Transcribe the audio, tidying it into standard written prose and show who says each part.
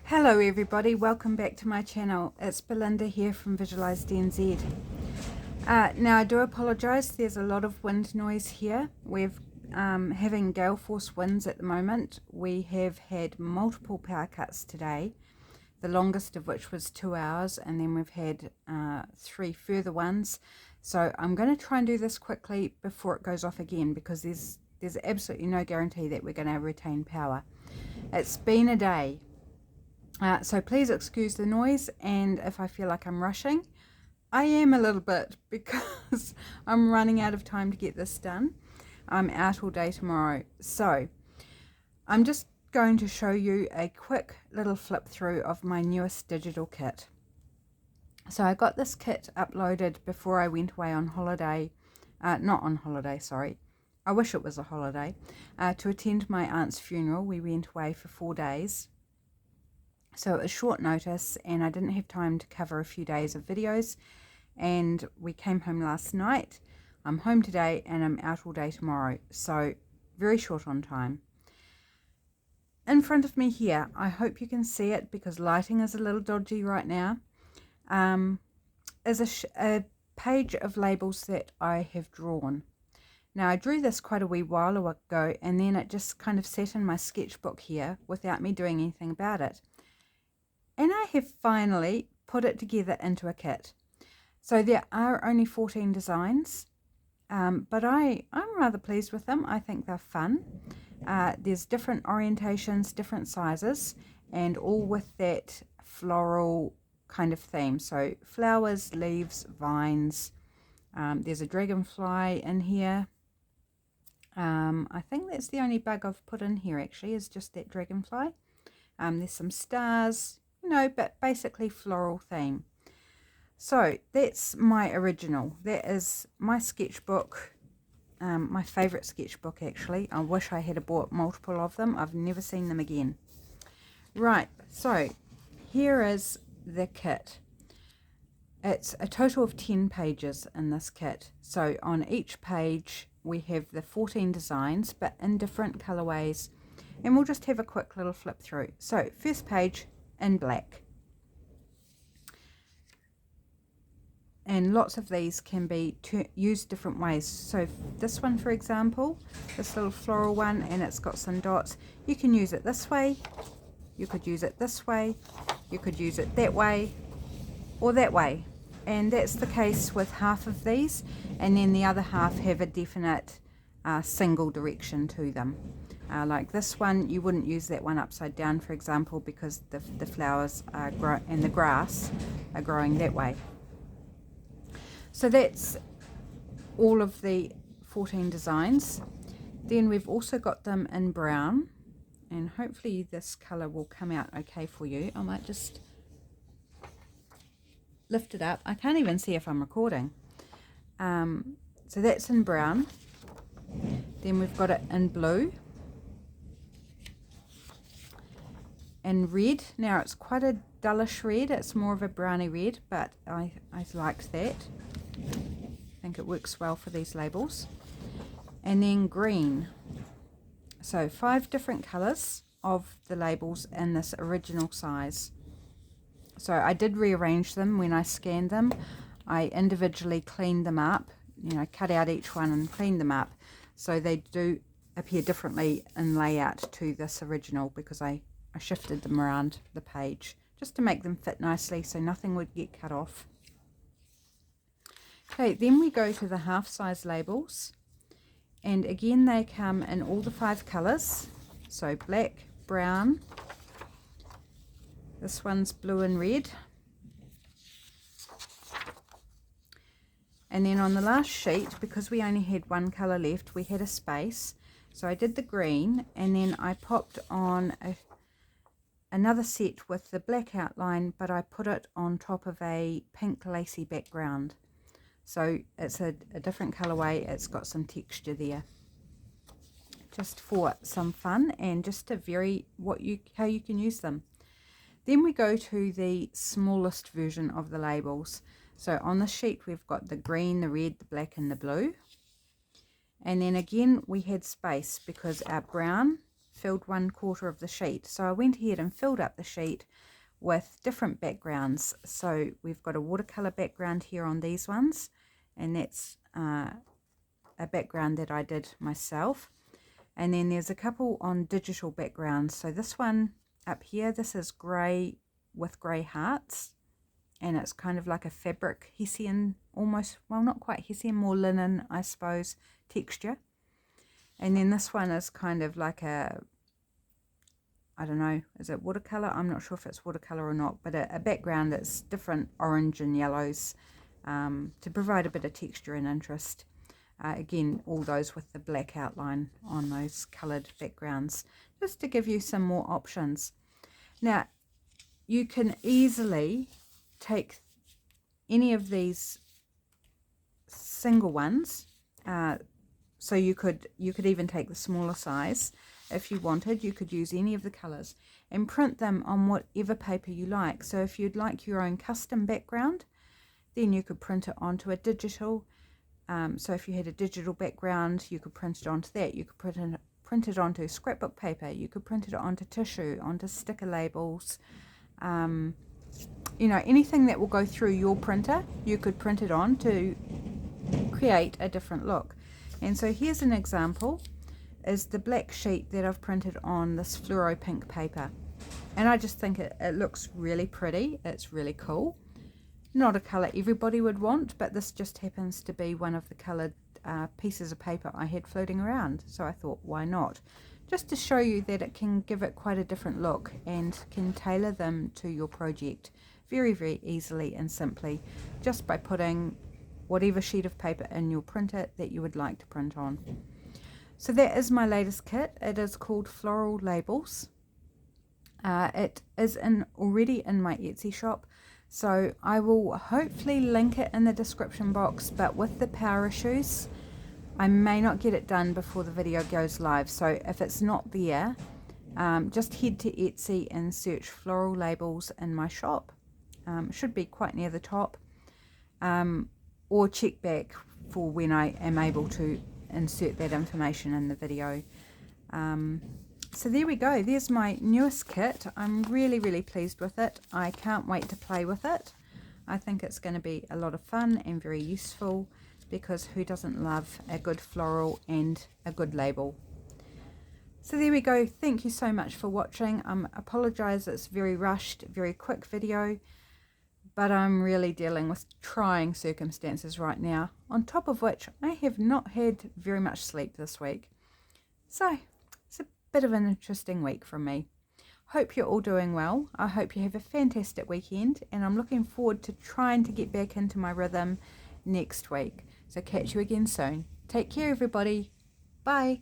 Speaker 1: Hello everybody, welcome back to my channel. It's Belinda here from Visualized DNZ. Now I do apologise, there's a lot of wind noise here. We're having gale force winds at the moment. We have had multiple power cuts today, the longest of which was 2 hours, and then we've had 3 further ones. So I'm going to try and do this quickly before it goes off again, because there's absolutely no guarantee that we're going to retain power. It's been a day. So please excuse the noise, and if I feel like I'm rushing, I am a little bit because I'm running out of time to get this done. I'm out all day tomorrow. So I'm just going to show you a quick little flip through of my newest digital kit. So I got this kit uploaded before I went away on holiday, not on holiday, sorry. I wish it was a holiday, to attend my aunt's funeral. We went away for 4 days. So it was short notice and I didn't have time to cover a few days of videos, and we came home last night. I'm home today and I'm out all day tomorrow, so very short on time. In front of me here, I hope you can see it because lighting is a little dodgy right now, is a page of labels that I have drawn. Now I drew this quite a wee while ago, and then it just kind of sat in my sketchbook here without me doing anything about it. And I have finally put it together into a kit. So there are only 14 designs, but I'm rather pleased with them. I think they're fun. There's different orientations, different sizes, and all with that floral kind of theme. So flowers, leaves, vines. There's a dragonfly in here. I think that's the only bug I've put in here actually, is just that dragonfly. There's some stars, but basically floral theme. So that's my original. That is my sketchbook, my favourite sketchbook actually. I wish I had bought multiple of them. I've never seen them again. Right, so here is the kit. It's a total of 10 pages in this kit. So on each page we have the 14 designs, but in different colorways. And we'll just have a quick little flip through. So first page in black. And lots of these can be used different ways. So this one, for example, this little floral one, and it's got some dots. You can use it this way, you could use it this way, you could use it that way, or that way. And that's the case with half of these, and then the other half have a definite single direction to them. Like this one, you wouldn't use that one upside down, for example, because the flowers are and the grass are growing that way. So that's all of the 14 designs. Then we've also got them in brown, and hopefully this color will come out okay for you. I might just lift it up. I can't even see if I'm recording. So that's in brown. Then we've got it in blue and red. Now it's quite a dullish red, it's more of a browny red, but I liked that. I think it works well for these labels. And then green. So 5 different colors of the labels in this original size. So I did rearrange them when I scanned them. I individually cleaned them up, cut out each one and cleaned them up, so they do appear differently in layout to this original, because I shifted them around the page just to make them fit nicely so nothing would get cut off. Okay, then we go to the half size labels, and again they come in all the 5 colors. So black, brown, this one's blue and red, and then on the last sheet, because we only had 1 color left, we had a space, so I did the green, and then I popped on another set with the black outline, but I put it on top of a pink lacy background. So it's a different colorway, it's got some texture there, just for some fun and just to vary how you can use them. Then we go to the smallest version of the labels. So on the sheet we've got the green, the red, the black and the blue. And then again we had space because our brown filled 1/4 of the sheet. So I went ahead and filled up the sheet with different backgrounds. So we've got a watercolor background here on these ones, and that's a background that I did myself. And then there's a couple on digital backgrounds. So this one up here, this is grey with grey hearts, and it's kind of like a fabric hessian, almost, well, not quite hessian, more linen, I suppose, texture. And then this one is kind of like a, I don't know, is it watercolor? I'm not sure if it's watercolor or not, but a background that's different orange and yellows to provide a bit of texture and interest. Again, all those with the black outline on those coloured backgrounds, just to give you some more options. Now, you can easily take any of these single ones, so you could even take the smaller size if you wanted. You could use any of the colours and print them on whatever paper you like. So if you'd like your own custom background, then you could print it onto a digital. So if you had a digital background, you could print it onto that. You could print it onto scrapbook paper. You could print it onto tissue, onto sticker labels. You know, anything that will go through your printer, you could print it on to create a different look. And so here's an example, is the black sheet that I've printed on this fluoro pink paper. And I just think it looks really pretty. It's really cool. Not a colour everybody would want, but this just happens to be one of the coloured pieces of paper I had floating around. So I thought, why not? Just to show you that it can give it quite a different look and can tailor them to your project very, very easily and simply, just by putting whatever sheet of paper in your printer that you would like to print on. So that is my latest kit. It is called Floral Labels. It is already in my Etsy shop. So I will hopefully link it in the description box, but with the power issues, I may not get it done before the video goes live. So if it's not there, just head to Etsy and search Floral Labels in my shop. It should be quite near the top. Or check back for when I am able to insert that information in the video. So there we go. There's my newest kit. I'm really, really pleased with it. I can't wait to play with it. I think it's going to be a lot of fun and very useful, because who doesn't love a good floral and a good label? So there we go. Thank you so much for watching. I apologize, it's very rushed, very quick video, but I'm really dealing with trying circumstances right now, on top of which I have not had very much sleep this week. So it's a bit of an interesting week from me. Hope you're all doing well. I hope you have a fantastic weekend, and I'm looking forward to trying to get back into my rhythm next week. So catch you again soon. Take care, everybody. Bye.